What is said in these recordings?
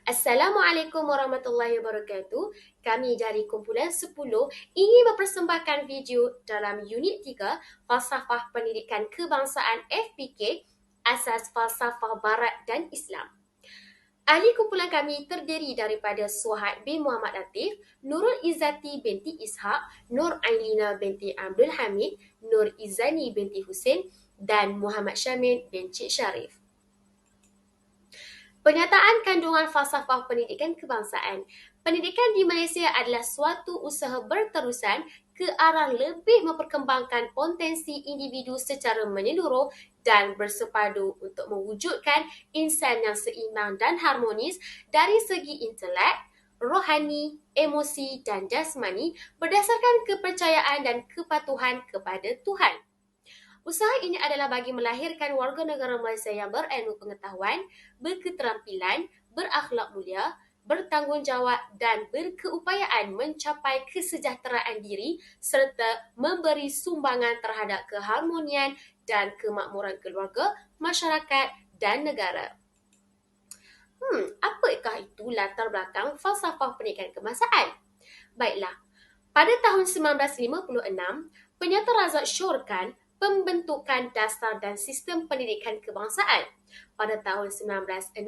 Assalamualaikum warahmatullahi wabarakatuh. Kami dari kumpulan 10 ingin mempersembahkan video dalam unit 3 Falsafah Pendidikan Kebangsaan FPK, Asas Falsafah Barat dan Islam. Ahli kumpulan kami terdiri daripada Suhaib bin Muhammad Latif, Nurul Izzati binti Ishaq, Nur Ailina binti Abdul Hamid, Nur Izzani binti Husin dan Muhammad Syamil bin Cik Syarif. Penyataan kandungan falsafah pendidikan kebangsaan. Pendidikan di Malaysia adalah suatu usaha berterusan ke arah lebih memperkembangkan potensi individu secara menyeluruh dan bersepadu untuk mewujudkan insan yang seimbang dan harmonis dari segi intelek, rohani, emosi dan jasmani berdasarkan kepercayaan dan kepatuhan kepada Tuhan. Usaha ini adalah bagi melahirkan warga negara Malaysia yang berilmu pengetahuan, berketerampilan, berakhlak mulia, bertanggungjawab dan berkeupayaan mencapai kesejahteraan diri serta memberi sumbangan terhadap keharmonian dan kemakmuran keluarga, masyarakat dan negara. Apakah itu latar belakang falsafah pendidikan kebangsaan? Baiklah, pada tahun 1956, penyata Razak syorkan pembentukan dasar dan sistem pendidikan kebangsaan. Pada tahun 1960,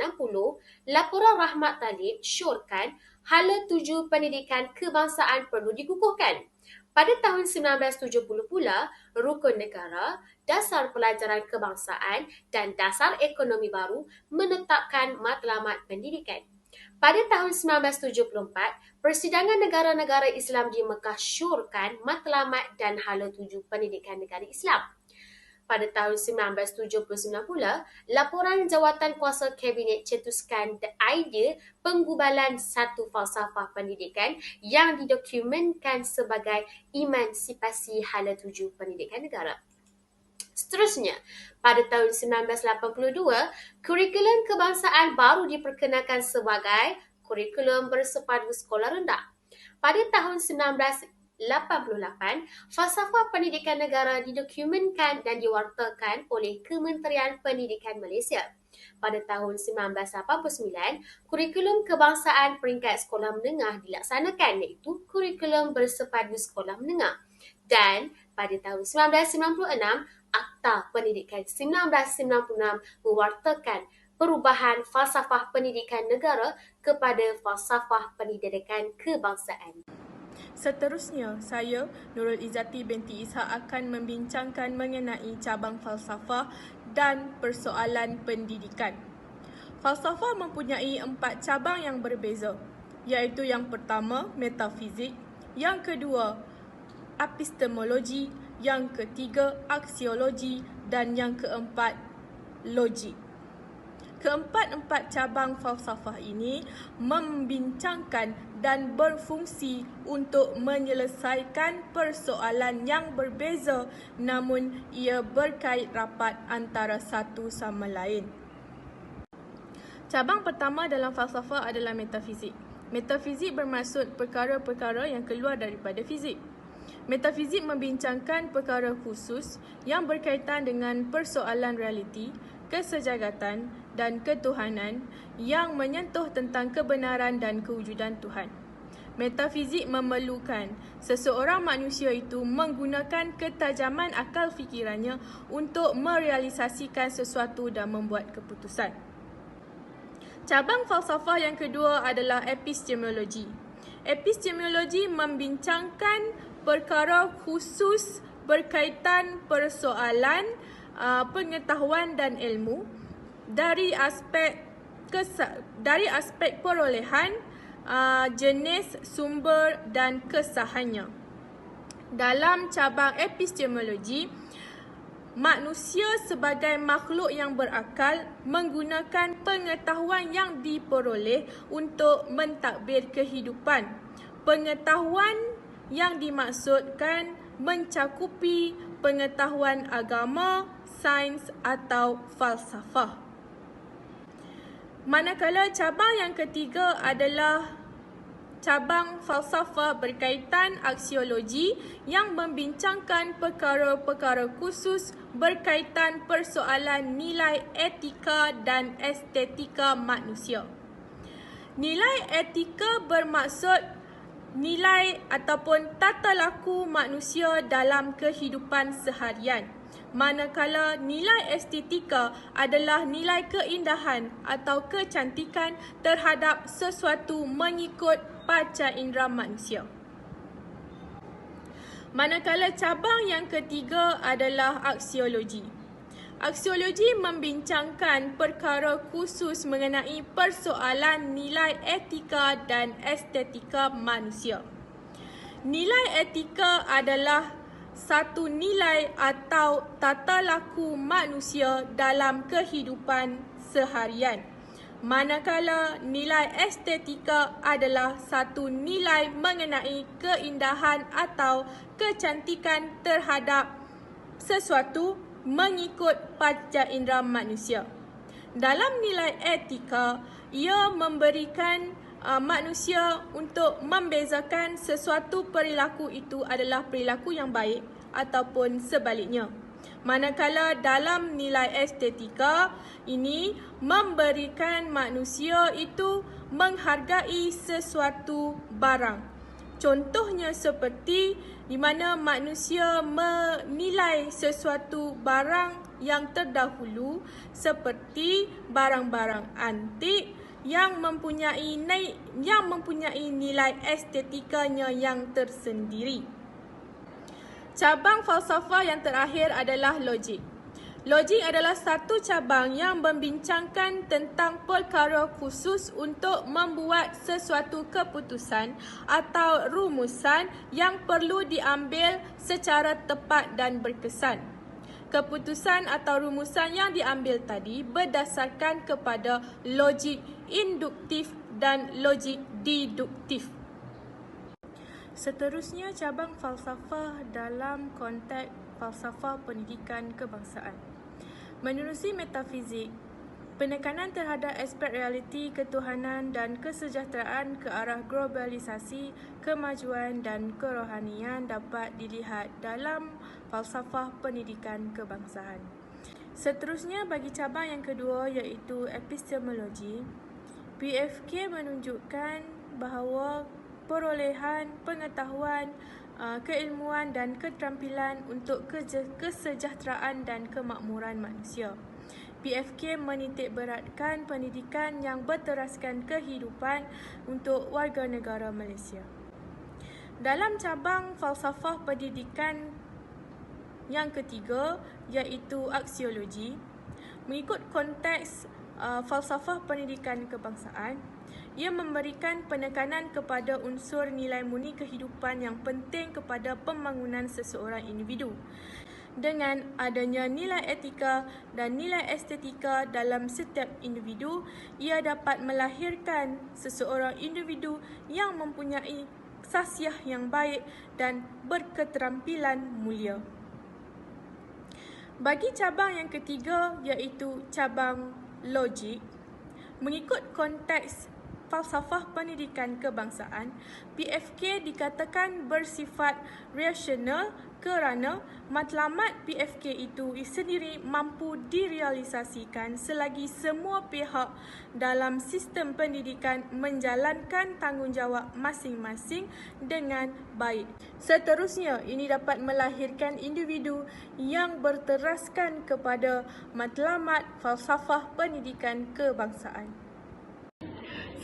laporan Rahmat Talib syorkan hala 7 pendidikan kebangsaan perlu dikukuhkan. Pada tahun 1970 pula, Rukun Negara, Dasar Pelajaran Kebangsaan dan Dasar Ekonomi Baru menetapkan matlamat pendidikan. Pada tahun 1974, Persidangan Negara-Negara Islam di Mekah syorkan matlamat dan hala 7 pendidikan negara Islam. Pada tahun 1979 pula, laporan Jawatan Kuasa Kabinet cetuskan idea penggubalan satu falsafah pendidikan yang didokumentkan sebagai emansipasi hala 7 pendidikan negara. Seterusnya, pada tahun 1982, kurikulum kebangsaan baru diperkenalkan sebagai kurikulum bersepadu sekolah rendah. Pada tahun 1988, falsafah pendidikan negara didokumentkan dan diwartakan oleh Kementerian Pendidikan Malaysia. Pada tahun 1989, kurikulum kebangsaan peringkat sekolah menengah dilaksanakan iaitu kurikulum bersepadu sekolah menengah. Dan pada tahun 1996, Akta Pendidikan 1996 mewartakan perubahan falsafah pendidikan negara kepada falsafah pendidikan kebangsaan. Seterusnya, saya, Nurul Izzati binti Ishaq akan membincangkan mengenai cabang falsafah dan persoalan pendidikan. Falsafah mempunyai 4 cabang yang berbeza, iaitu yang pertama, metafizik, yang kedua, epistemologi, yang ketiga, aksiologi dan yang keempat, logik. Keempat-empat cabang falsafah ini membincangkan dan berfungsi untuk menyelesaikan persoalan yang berbeza namun ia berkait rapat antara satu sama lain. Cabang pertama dalam falsafah adalah metafizik. Metafizik bermaksud perkara-perkara yang keluar daripada fizik. Metafizik membincangkan perkara khusus yang berkaitan dengan persoalan realiti, kesejagatan dan ketuhanan yang menyentuh tentang kebenaran dan kewujudan Tuhan. Metafizik memerlukan seseorang manusia itu menggunakan ketajaman akal fikirannya untuk merealisasikan sesuatu dan membuat keputusan. Cabang falsafah yang kedua adalah epistemologi. Epistemologi membincangkan perkara khusus berkaitan persoalan pengetahuan dan ilmu dari aspek perolehan, jenis, sumber dan kesahannya. Dalam cabang epistemologi, manusia sebagai makhluk yang berakal menggunakan pengetahuan yang diperoleh untuk mentadbir kehidupan. Pengetahuan yang dimaksudkan mencakupi pengetahuan agama, sains atau falsafah. Manakala cabang yang ketiga adalah cabang falsafah berkaitan aksiologi yang membincangkan perkara-perkara khusus berkaitan persoalan nilai etika dan estetika manusia. Nilai etika bermaksud nilai ataupun tata laku manusia dalam kehidupan seharian. Manakala nilai estetika adalah nilai keindahan atau kecantikan terhadap sesuatu mengikut panca indera manusia. Manakala cabang yang ketiga adalah aksiologi. Aksiologi membincangkan perkara khusus mengenai persoalan nilai etika dan estetika manusia. Nilai etika adalah satu nilai atau tata laku manusia dalam kehidupan seharian. Manakala nilai estetika adalah satu nilai mengenai keindahan atau kecantikan terhadap sesuatu mengikut panca indera manusia. Dalam nilai etika, ia memberikan manusia untuk membezakan sesuatu perilaku itu adalah perilaku yang baik ataupun sebaliknya. Manakala dalam nilai estetika ini memberikan manusia itu menghargai sesuatu barang. Contohnya seperti di mana manusia menilai sesuatu barang yang terdahulu seperti barang-barang antik yang mempunyai nilai estetikanya yang tersendiri. Cabang falsafah yang terakhir adalah logik. Logik adalah satu cabang yang membincangkan tentang perkara khusus untuk membuat sesuatu keputusan atau rumusan yang perlu diambil secara tepat dan berkesan. Keputusan atau rumusan yang diambil tadi berdasarkan kepada logik induktif dan logik deduktif. Seterusnya, cabang falsafah dalam konteks falsafah pendidikan kebangsaan. Menerusi metafizik, penekanan terhadap aspek realiti ketuhanan dan kesejahteraan ke arah globalisasi, kemajuan dan kerohanian dapat dilihat dalam falsafah pendidikan kebangsaan. Seterusnya, bagi cabang yang kedua iaitu epistemologi, PFK menunjukkan bahawa perolehan pengetahuan, keilmuan dan keterampilan untuk kesejahteraan dan kemakmuran manusia. PFK menitikberatkan pendidikan yang berteraskan kehidupan untuk warga negara Malaysia. Dalam cabang falsafah pendidikan yang ketiga iaitu aksiologi, mengikut konteks falsafah pendidikan kebangsaan, ia memberikan penekanan kepada unsur nilai murni kehidupan yang penting kepada pembangunan seseorang individu. Dengan adanya nilai etika dan nilai estetika dalam setiap individu, ia dapat melahirkan seseorang individu yang mempunyai khasiat yang baik dan berketerampilan mulia. Bagi cabang yang ketiga iaitu cabang logik, mengikut konteks falsafah pendidikan kebangsaan, PFK dikatakan bersifat rasional kerana matlamat PFK itu sendiri mampu direalisasikan selagi semua pihak dalam sistem pendidikan menjalankan tanggungjawab masing-masing dengan baik. Seterusnya, ini dapat melahirkan individu yang berteraskan kepada matlamat falsafah pendidikan kebangsaan.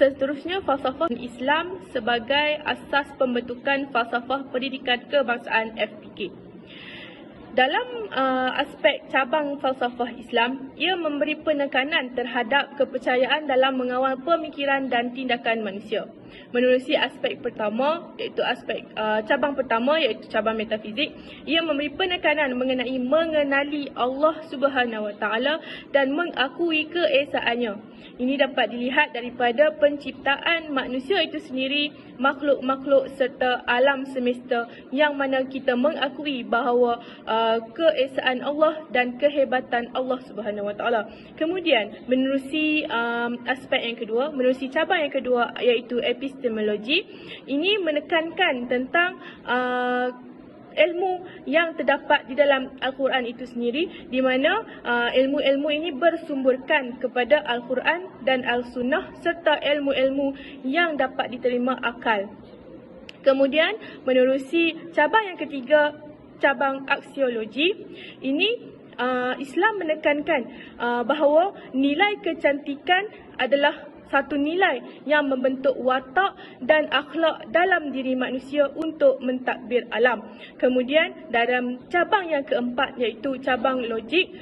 Seterusnya, falsafah Islam sebagai asas pembentukan falsafah pendidikan kebangsaan FPK. Dalam aspek cabang falsafah Islam, ia memberi penekanan terhadap kepercayaan dalam mengawal pemikiran dan tindakan manusia. Menerusi aspek pertama, iaitu aspek cabang pertama iaitu cabang metafizik, ia memberi penekanan mengenai mengenali Allah Subhanahu Wa Taala dan mengakui keesaannya. Ini dapat dilihat daripada penciptaan manusia itu sendiri, makhluk-makhluk serta alam semesta yang mana kita mengakui bahawa keesaan Allah dan kehebatan Allah Subhanahu Wa Taala. Kemudian menerusi aspek yang kedua, menerusi cabang yang kedua iaitu epistemologi, ini menekankan tentang ilmu yang terdapat di dalam Al-Quran itu sendiri, di mana ilmu-ilmu ini bersumberkan kepada Al-Quran dan Al-Sunnah serta ilmu-ilmu yang dapat diterima akal. Kemudian menerusi cabang yang ketiga, cabang aksiologi. Ini Islam menekankan bahawa nilai kecantikan adalah satu nilai yang membentuk watak dan akhlak dalam diri manusia untuk mentadbir alam. Kemudian dalam cabang yang keempat, iaitu cabang logik,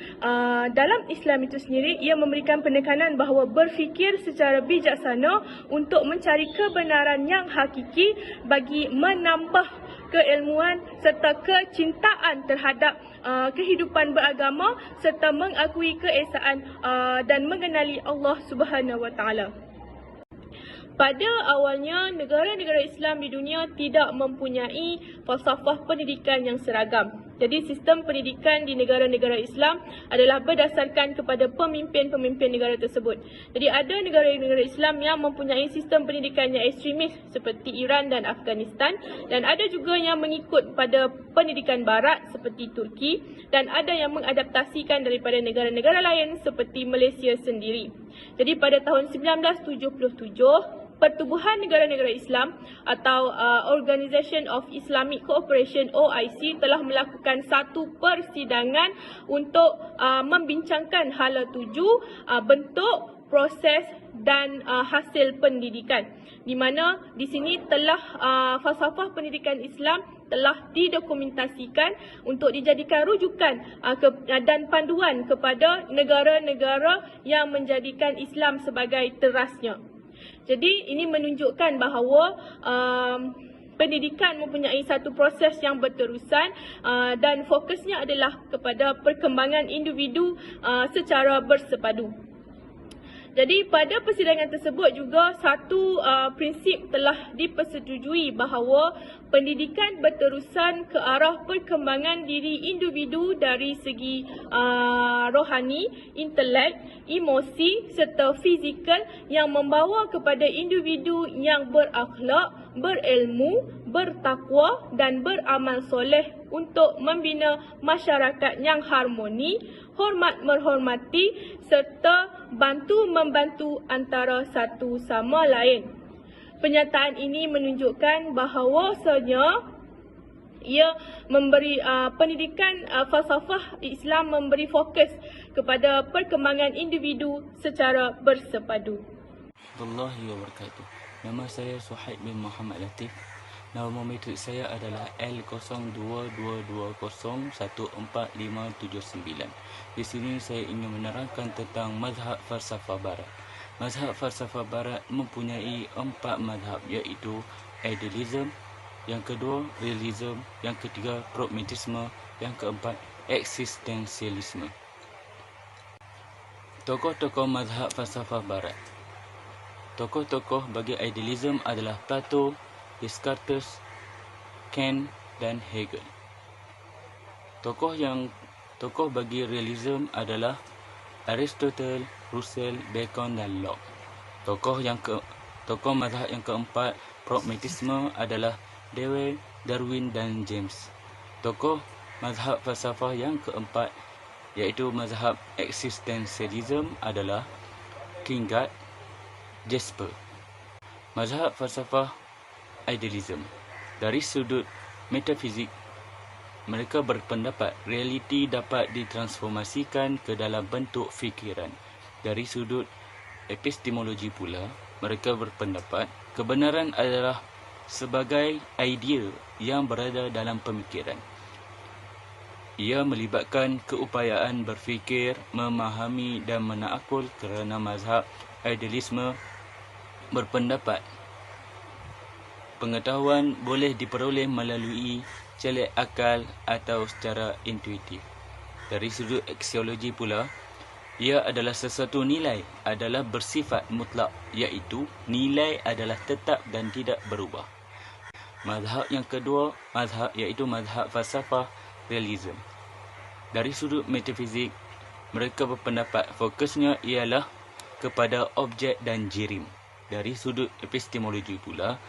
dalam Islam itu sendiri ia memberikan penekanan bahawa berfikir secara bijaksana untuk mencari kebenaran yang hakiki bagi menambah keilmuan serta kecintaan terhadap kehidupan beragama serta mengakui keesaan dan mengenali Allah Subhanahu Wa Taala. Pada awalnya, negara-negara Islam di dunia tidak mempunyai falsafah pendidikan yang seragam. Jadi sistem pendidikan di negara-negara Islam adalah berdasarkan kepada pemimpin-pemimpin negara tersebut. Jadi ada negara-negara Islam yang mempunyai sistem pendidikan yang ekstremis seperti Iran dan Afghanistan, dan ada juga yang mengikut pada pendidikan barat seperti Turki, dan ada yang mengadaptasikan daripada negara-negara lain seperti Malaysia sendiri. Jadi pada tahun 1977, Pertubuhan Negara-Negara Islam atau Organisation of Islamic Cooperation OIC telah melakukan satu persidangan untuk membincangkan hala tuju, bentuk, proses dan hasil pendidikan, di mana di sini telah falsafah pendidikan Islam telah didokumentasikan untuk dijadikan rujukan dan panduan kepada negara-negara yang menjadikan Islam sebagai terasnya. Jadi ini menunjukkan bahawa pendidikan mempunyai satu proses yang berterusan dan fokusnya adalah kepada perkembangan individu secara bersepadu. Jadi pada persidangan tersebut juga satu prinsip telah dipersetujui bahawa pendidikan berterusan ke arah perkembangan diri individu dari segi rohani, intelek, emosi serta fizikal yang membawa kepada individu yang berakhlak, berilmu, bertakwa dan beramal soleh untuk membina masyarakat yang harmoni, hormat menghormati serta bantu-membantu antara satu sama lain. Pernyataan ini menunjukkan bahawasanya ia memberi pendidikan falsafah Islam memberi fokus kepada perkembangan individu secara bersepadu. Warahmatullahi wabarakatuh. Nama saya Suhaib bin Muhammad Latif. Nama metrik saya adalah L0222014579. Di sini saya ingin menerangkan tentang mazhab falsafah barat. Mazhab falsafah barat mempunyai 4 mazhab, iaitu idealism, yang kedua realism, yang ketiga pragmatisme, yang keempat eksistensialisme. Tokoh-tokoh mazhab falsafah barat. Tokoh-tokoh bagi idealism adalah Plato, Descartes, Kant dan Hegel. Tokoh bagi realism adalah Aristotle, Russell, Bacon dan Locke. Tokoh mazhab yang keempat, pragmatisme, adalah Dewey, Darwin dan James. Tokoh mazhab falsafah yang keempat, iaitu mazhab eksistensialism, adalah Kierkegaard, Jasper. Mazhab falsafah idealism. Dari sudut metafizik, mereka berpendapat realiti dapat ditransformasikan ke dalam bentuk fikiran. Dari sudut epistemologi pula, mereka berpendapat kebenaran adalah sebagai idea yang berada dalam pemikiran. Ia melibatkan keupayaan berfikir, memahami dan menakul, kerana mazhab idealisme berpendapat pengetahuan boleh diperoleh melalui celik akal atau secara intuitif. Dari sudut aksiologi pula, ia adalah sesuatu nilai adalah bersifat mutlak, iaitu nilai adalah tetap dan tidak berubah. Mazhab yang kedua, iaitu mazhab falsafah realism. Dari sudut metafizik, mereka berpendapat fokusnya ialah kepada objek dan jirim. Dari sudut epistemologi pula,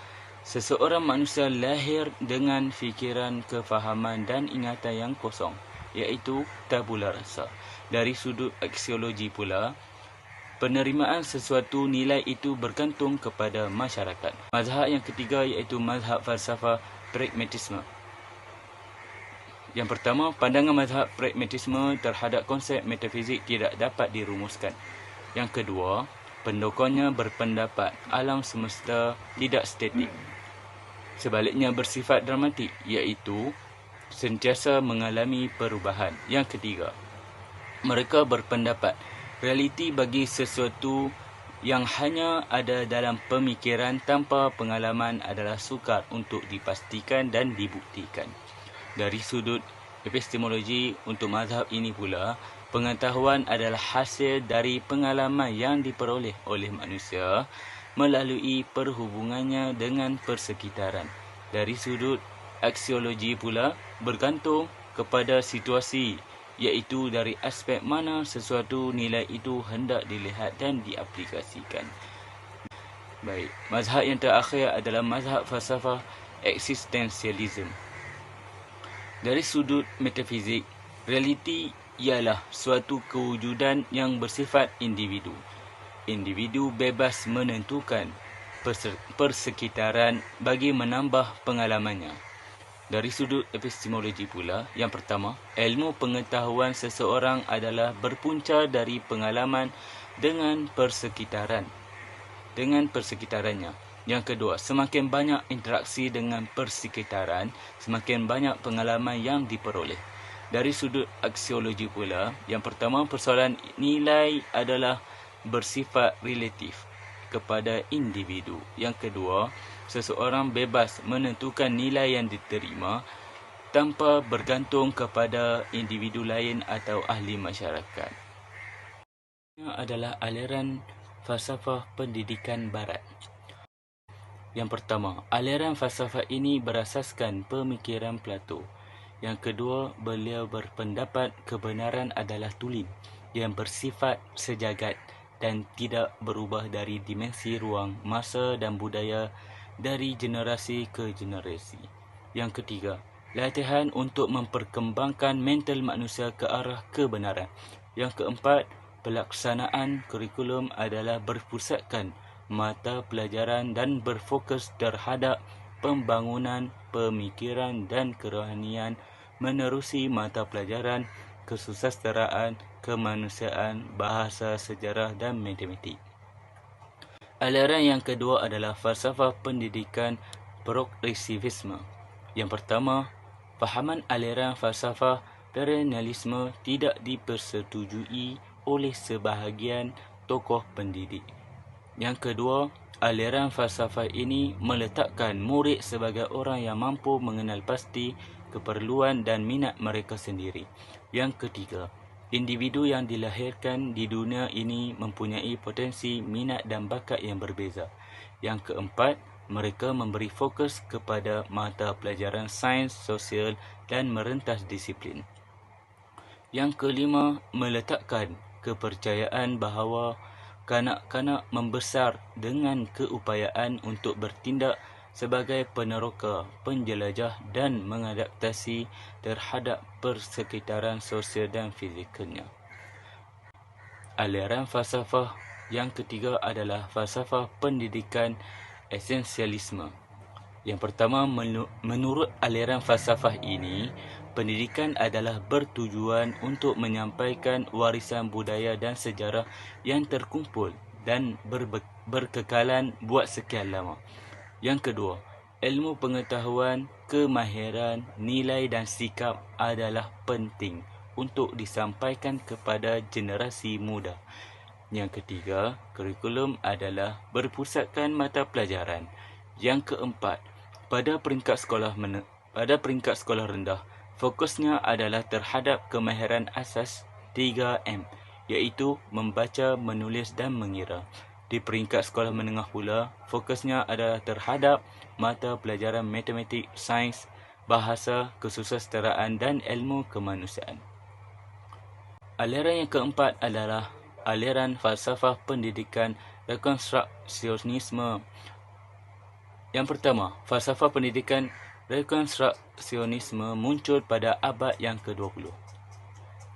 Seseorang manusia lahir dengan fikiran, kefahaman dan ingatan yang kosong, iaitu tabula rasa. Dari sudut aksiologi pula, penerimaan sesuatu nilai itu bergantung kepada masyarakat. Mazhab yang ketiga iaitu mazhab falsafah pragmatisme. Yang pertama, pandangan mazhab pragmatisme terhadap konsep metafizik tidak dapat dirumuskan. Yang kedua, pendokonnya berpendapat alam semesta tidak statik. Sebaliknya bersifat dramatik, iaitu sentiasa mengalami perubahan. Yang ketiga, mereka berpendapat realiti bagi sesuatu yang hanya ada dalam pemikiran tanpa pengalaman adalah sukar untuk dipastikan dan dibuktikan. Dari sudut epistemologi untuk mazhab ini pula, pengetahuan adalah hasil dari pengalaman yang diperoleh oleh manusia melalui perhubungannya dengan persekitaran. Dari sudut aksiologi pula, bergantung kepada situasi, iaitu dari aspek mana sesuatu nilai itu hendak dilihat dan diaplikasikan. Baik, mazhab yang terakhir adalah mazhab falsafah eksistensialisme. Dari sudut metafizik, realiti ialah suatu kewujudan yang bersifat individu. Individu bebas menentukan persekitaran bagi menambah pengalamannya. Dari sudut epistemologi pula, yang pertama, ilmu pengetahuan seseorang adalah berpunca dari pengalaman dengan persekitarannya. Yang kedua, semakin banyak interaksi dengan persekitaran, semakin banyak pengalaman yang diperoleh. Dari sudut aksiologi pula, yang pertama, persoalan nilai adalah bersifat relatif kepada individu. Yang kedua, seseorang bebas menentukan nilai yang diterima tanpa bergantung kepada individu lain atau ahli masyarakat. Ini adalah aliran falsafah pendidikan barat. Yang pertama, aliran falsafah ini berasaskan pemikiran Plato. Yang kedua, beliau berpendapat kebenaran adalah tulen yang bersifat sejagat dan tidak berubah dari dimensi ruang, masa dan budaya dari generasi ke generasi. Yang ketiga, latihan untuk memperkembangkan mental manusia ke arah kebenaran. Yang keempat, pelaksanaan kurikulum adalah berpusatkan mata pelajaran dan berfokus terhadap pembangunan pemikiran dan kerohanian menerusi mata pelajaran kesusasteraan, kemanusiaan, bahasa, sejarah dan matematik. Aliran yang kedua adalah falsafah pendidikan progresivisme. Yang pertama, fahaman aliran falsafah perennialisme tidak dipersetujui oleh sebahagian tokoh pendidik. Yang kedua, aliran falsafah ini meletakkan murid sebagai orang yang mampu mengenal pasti keperluan dan minat mereka sendiri. Yang ketiga, individu yang dilahirkan di dunia ini mempunyai potensi, minat dan bakat yang berbeza. Yang keempat, mereka memberi fokus kepada mata pelajaran sains, sosial dan merentas disiplin. Yang kelima, meletakkan kepercayaan bahawa kanak-kanak membesar dengan keupayaan untuk bertindak sebagai peneroka, penjelajah dan mengadaptasi terhadap persekitaran sosial dan fizikalnya. Aliran falsafah yang ketiga adalah falsafah pendidikan esensialisme. Yang pertama, menurut aliran falsafah ini, pendidikan adalah bertujuan untuk menyampaikan warisan budaya dan sejarah yang terkumpul dan berkekalan buat sekian lama. Yang kedua, ilmu pengetahuan, kemahiran, nilai dan sikap adalah penting untuk disampaikan kepada generasi muda. Yang ketiga, kurikulum adalah berpusatkan mata pelajaran. Yang keempat, pada peringkat sekolah rendah, fokusnya adalah terhadap kemahiran asas 3M, iaitu membaca, menulis dan mengira. Di peringkat sekolah menengah pula, fokusnya adalah terhadap mata pelajaran matematik, sains, bahasa, kesusasteraan dan ilmu kemanusiaan. Aliran yang keempat adalah aliran falsafah pendidikan rekonstruksionisme. Yang pertama, falsafah pendidikan rekonstruksionisme muncul pada abad yang ke-20.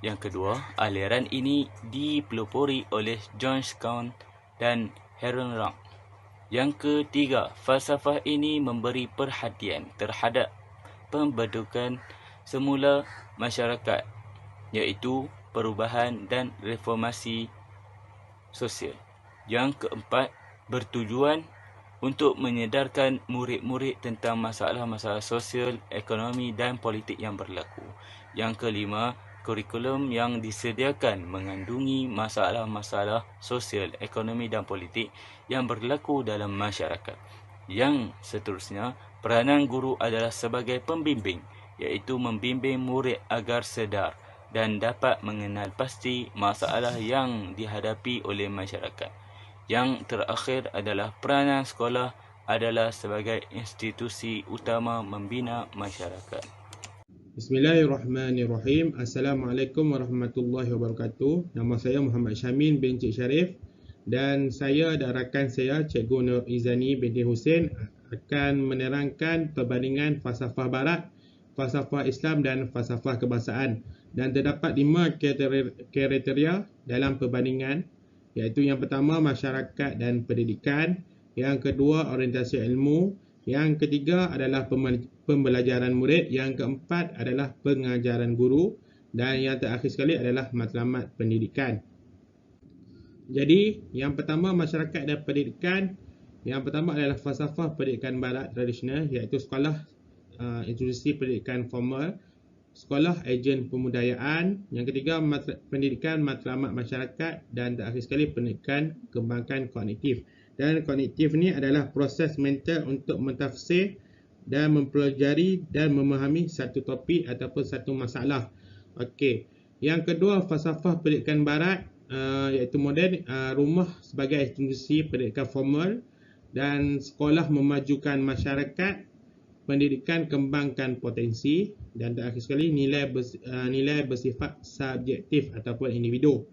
Yang kedua, aliran ini dipelopori oleh John Scott dan Harold Rock. Yang ketiga, falsafah ini memberi perhatian terhadap pembentukan semula masyarakat, iaitu perubahan dan reformasi sosial. Yang keempat, bertujuan untuk menyedarkan murid-murid tentang masalah-masalah sosial, ekonomi dan politik yang berlaku. Yang kelima, kurikulum yang disediakan mengandungi masalah-masalah sosial, ekonomi dan politik yang berlaku dalam masyarakat. Yang seterusnya, peranan guru adalah sebagai pembimbing, iaitu membimbing murid agar sedar dan dapat mengenal pasti masalah yang dihadapi oleh masyarakat. Yang terakhir adalah peranan sekolah adalah sebagai institusi utama membina masyarakat. Bismillahirrahmanirrahim. Assalamualaikum warahmatullahi wabarakatuh. Nama saya Muhammad Syamin bin Cik Syarif dan saya dan rakan saya Cikgu Nur Izani binti Hussein akan menerangkan perbandingan falsafah barat, falsafah Islam dan falsafah kebangsaan. Dan terdapat 5 kriteria dalam perbandingan, iaitu yang pertama masyarakat dan pendidikan, yang kedua orientasi ilmu, yang ketiga adalah pembelajaran murid, yang keempat adalah pengajaran guru dan yang terakhir sekali adalah matlamat pendidikan. Jadi yang pertama masyarakat dan pendidikan, yang pertama adalah falsafah pendidikan barat tradisional, iaitu sekolah institusi pendidikan formal, sekolah ejen pembudayaan, yang ketiga pendidikan matlamat masyarakat dan terakhir sekali pendidikan kembangkan kognitif. Dan kognitif ni adalah proses mental untuk mentafsir dan mempelajari dan memahami satu topik ataupun satu masalah. Okey. Yang kedua falsafah pendidikan barat iaitu moden, rumah sebagai institusi pendidikan formal dan sekolah memajukan masyarakat, pendidikan kembangkan potensi dan terakhir sekali nilai bersifat subjektif ataupun individu.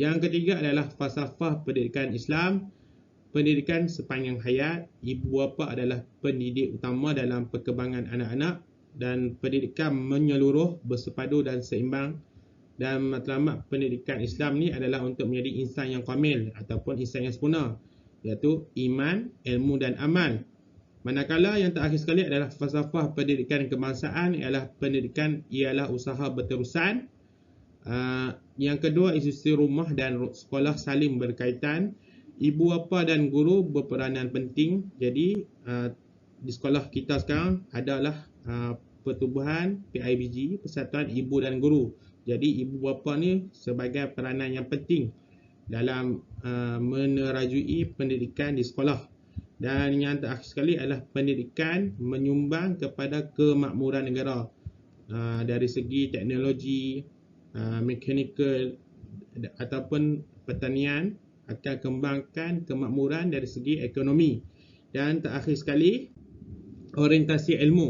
Yang ketiga adalah falsafah pendidikan Islam, pendidikan sepanjang hayat, ibu bapa adalah pendidik utama dalam perkembangan anak-anak dan pendidikan menyeluruh, bersepadu dan seimbang. Dan matlamat pendidikan Islam ni adalah untuk menjadi insan yang kamil ataupun insan yang sempurna, iaitu iman, ilmu dan amal. Manakala yang terakhir sekali adalah falsafah pendidikan kebangsaan, ialah usaha berterusan. Yang kedua, institusi rumah dan sekolah saling berkaitan. Ibu bapa dan guru berperanan penting. Jadi di sekolah kita sekarang adalah pertubuhan PIBG, Persatuan Ibu dan Guru. Jadi ibu bapa ni sebagai peranan yang penting dalam menerajui pendidikan di sekolah. Dan yang terakhir sekali adalah pendidikan menyumbang kepada kemakmuran negara dari segi teknologi, mekanikal ataupun pertanian, akan kembangkan kemakmuran dari segi ekonomi. Dan terakhir sekali orientasi ilmu.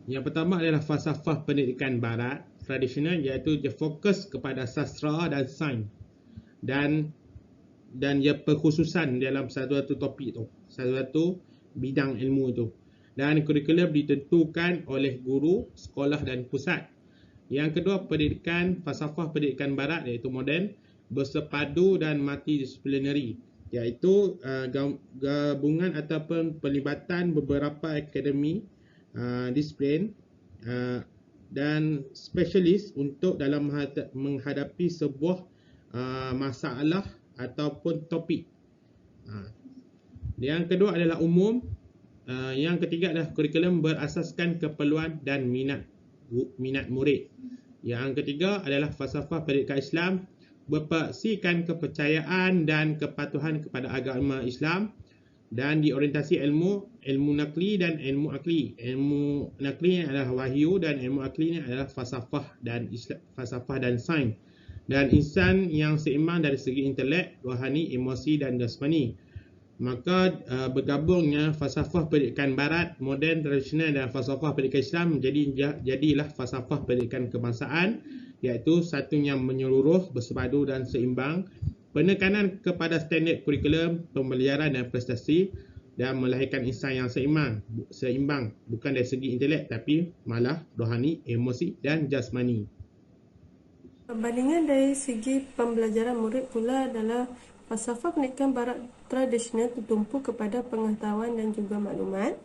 Yang pertama adalah falsafah pendidikan barat tradisional, iaitu dia fokus kepada sastra dan sains dan dia perkhususan dalam satu topik tu, satu bidang ilmu itu. Dan kurikulum ditentukan oleh guru, sekolah dan pusat. Yang kedua, falsafah pendidikan barat iaitu moden, bersepadu dan multidisiplinary, iaitu gabungan ataupun pelibatan beberapa akademi, disiplin dan spesialis untuk dalam menghadapi sebuah masalah ataupun topik. Yang kedua adalah umum. Yang ketiga adalah kurikulum berasaskan keperluan dan minat murid. Yang ketiga adalah falsafah pendidikan Islam, berpaksikan kepercayaan dan kepatuhan kepada agama Islam dan diorientasi ilmu nakli dan ilmu akli. Ilmu nakli adalah wahyu dan ilmu akli adalah falsafah dan sains. Dan insan yang seimbang dari segi intelek, rohani, emosi dan jasmani. Maka bergabungnya falsafah pendidikan barat, moden, tradisional dan falsafah pendidikan Islam jadilah falsafah pendidikan kebangsaan, iaitu satu yang menyeluruh, bersepadu dan seimbang. Penekanan kepada standard kurikulum, pembelajaran dan prestasi, dan melahirkan insan yang seimbang bukan dari segi intelek tapi malah rohani, emosi dan jasmani. Perbandingan dari segi pembelajaran murid pula adalah falsafah pendidikan barat tradisional tertumpu kepada pengetahuan dan juga maklumat.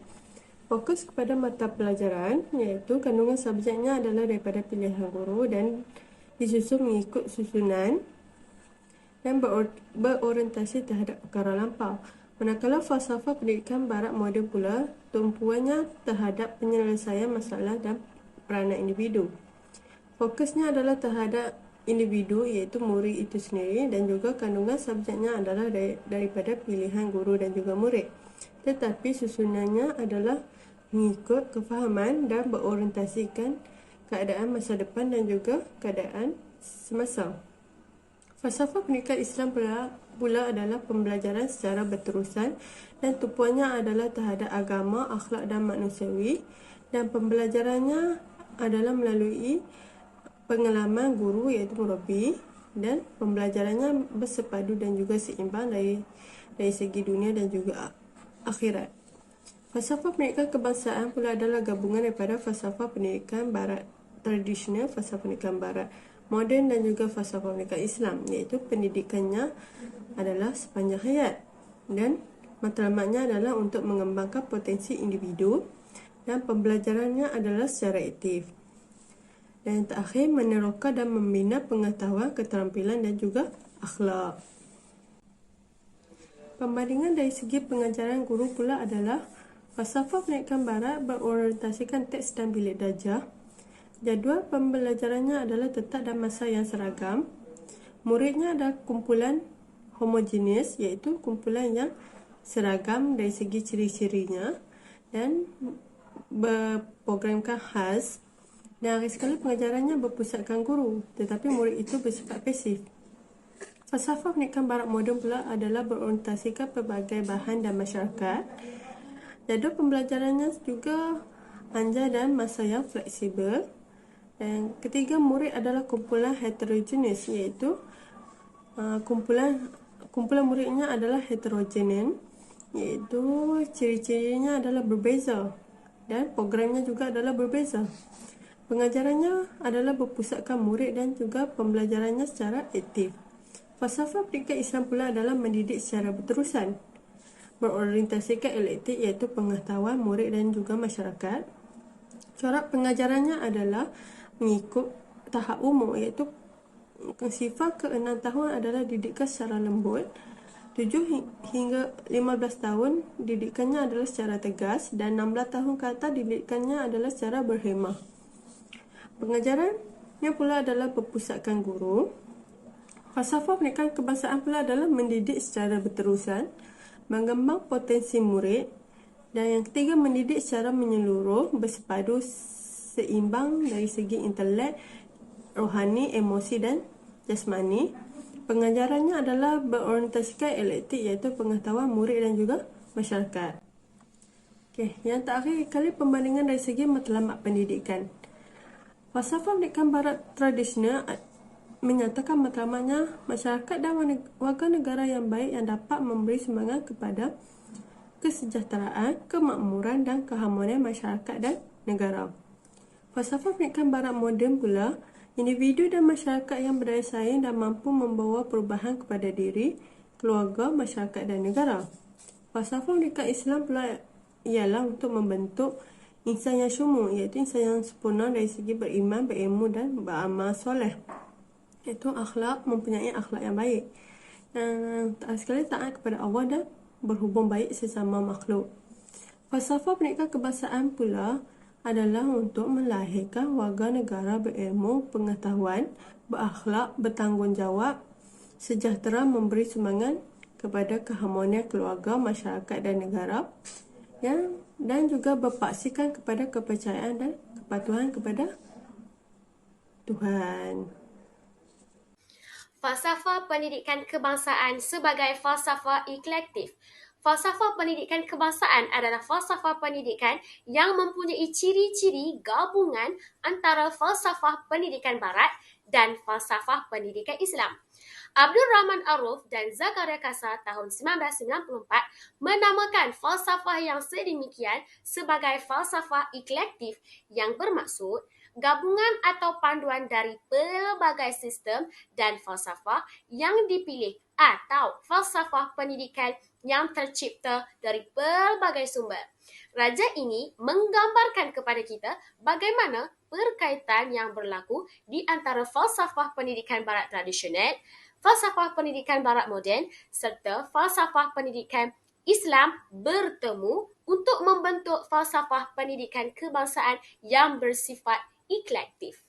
Fokus kepada mata pelajaran iaitu kandungan subjeknya adalah daripada pilihan guru dan disusun mengikut susunan dan berorientasi terhadap perkara lampau. Manakala falsafah pendidikan barat moden pula tumpuannya terhadap penyelesaian masalah dan peranan individu. Fokusnya adalah terhadap individu iaitu murid itu sendiri dan juga kandungan subjeknya adalah daripada pilihan guru dan juga murid. Tetapi susunannya adalah mengikut kefahaman dan berorientasikan keadaan masa depan dan juga keadaan semasa. Falsafah pendidikan Islam pula adalah pembelajaran secara berterusan dan tumpuannya adalah terhadap agama, akhlak dan manusiawi, dan pembelajarannya adalah melalui pengalaman guru iaitu murabi, dan pembelajarannya bersepadu dan juga seimbang dari segi dunia dan juga akhirat. Falsafah pendidikan kebangsaan pula adalah gabungan daripada falsafah pendidikan barat tradisional, falsafah pendidikan barat moden dan juga falsafah pendidikan Islam, iaitu pendidikannya adalah sepanjang hayat dan matlamatnya adalah untuk mengembangkan potensi individu dan pembelajarannya adalah secara aktif. Dan yang terakhir, meneroka dan membina pengetahuan, keterampilan dan juga akhlak. Pembandingan dari segi pengajaran guru pula adalah falsafah pendidikan barat berorientasikan teks dan bilik darjah. Jadual pembelajarannya adalah tetap dan masa yang seragam. Muridnya adalah kumpulan homogenis iaitu kumpulan yang seragam dari segi ciri-cirinya dan berprogramkan khas. Dan akhir sekali pengajarannya berpusatkan guru tetapi murid itu bersifat pasif. Falsafah pendidikan barat moden pula adalah berorientasikan pelbagai bahan dan masyarakat. Jadual pembelajarannya juga anjay dan masa yang fleksibel. Dan ketiga, murid adalah kumpulan heterogenis iaitu kumpulan muridnya adalah heterogenen iaitu ciri-cirinya adalah berbeza dan programnya juga adalah berbeza. Pengajarannya adalah berpusatkan murid dan juga pembelajarannya secara aktif. Falsafah pendidikan Islam pula adalah mendidik secara berterusan, berorientasikan elektif iaitu pengetahuan murid dan juga masyarakat. Corak pengajarannya adalah mengikut tahap umur iaitu sifar ke 6 tahun adalah didikan secara lembut, 7 hingga 15 tahun didikannya adalah secara tegas dan 16 tahun ke atas didikannya adalah secara berhemah. Pengajarannya pula adalah berpusatkan guru. Falsafah pendidikan kebangsaan pula adalah mendidik secara berterusan, mengembang potensi murid, dan yang ketiga mendidik secara menyeluruh, bersepadu, seimbang dari segi intelek, rohani, emosi dan jasmani. Pengajarannya adalah berorientasikan elektif iaitu pengetahuan murid dan juga masyarakat. Yang terakhir kali pembandingan dari segi matlamat pendidikan. Falsafah pendidikan barat tradisional menyatakan matlamatnya masyarakat dan warga negara yang baik yang dapat memberi sumbangan kepada kesejahteraan, kemakmuran dan keharmonian masyarakat dan negara. Falsafah pendidikan barat moden pula, individu dan masyarakat yang berdaya saing dan mampu membawa perubahan kepada diri, keluarga, masyarakat dan negara. Falsafah pendidikan Islam pula ialah untuk membentuk insan yang syumu, iaitu insan yang sempurna dari segi beriman, berilmu dan beramal soleh, iaitu akhlak, mempunyai akhlak yang baik, dan sekali taat kepada Allah dan berhubung baik sesama makhluk. Falsafah pendidikan kebangsaan pula adalah untuk melahirkan warga negara berilmu, pengetahuan, berakhlak, bertanggungjawab, sejahtera, memberi sumbangan kepada keharmonian keluarga, masyarakat dan negara, dan juga berpaksikan kepada kepercayaan dan kepatuhan kepada Tuhan. Falsafah pendidikan kebangsaan sebagai falsafah eklektif. Falsafah pendidikan kebangsaan adalah falsafah pendidikan yang mempunyai ciri-ciri gabungan antara falsafah pendidikan barat dan falsafah pendidikan Islam. Abdul Rahman Aruf dan Zakaria Kasar tahun 1994 menamakan falsafah yang sedemikian sebagai falsafah eklektif yang bermaksud gabungan atau panduan dari pelbagai sistem dan falsafah yang dipilih atau falsafah pendidikan yang tercipta dari pelbagai sumber. Raja ini menggambarkan kepada kita bagaimana perkaitan yang berlaku di antara falsafah pendidikan barat tradisional, falsafah pendidikan barat moden serta falsafah pendidikan Islam bertemu untuk membentuk falsafah pendidikan kebangsaan yang bersifat eklektif.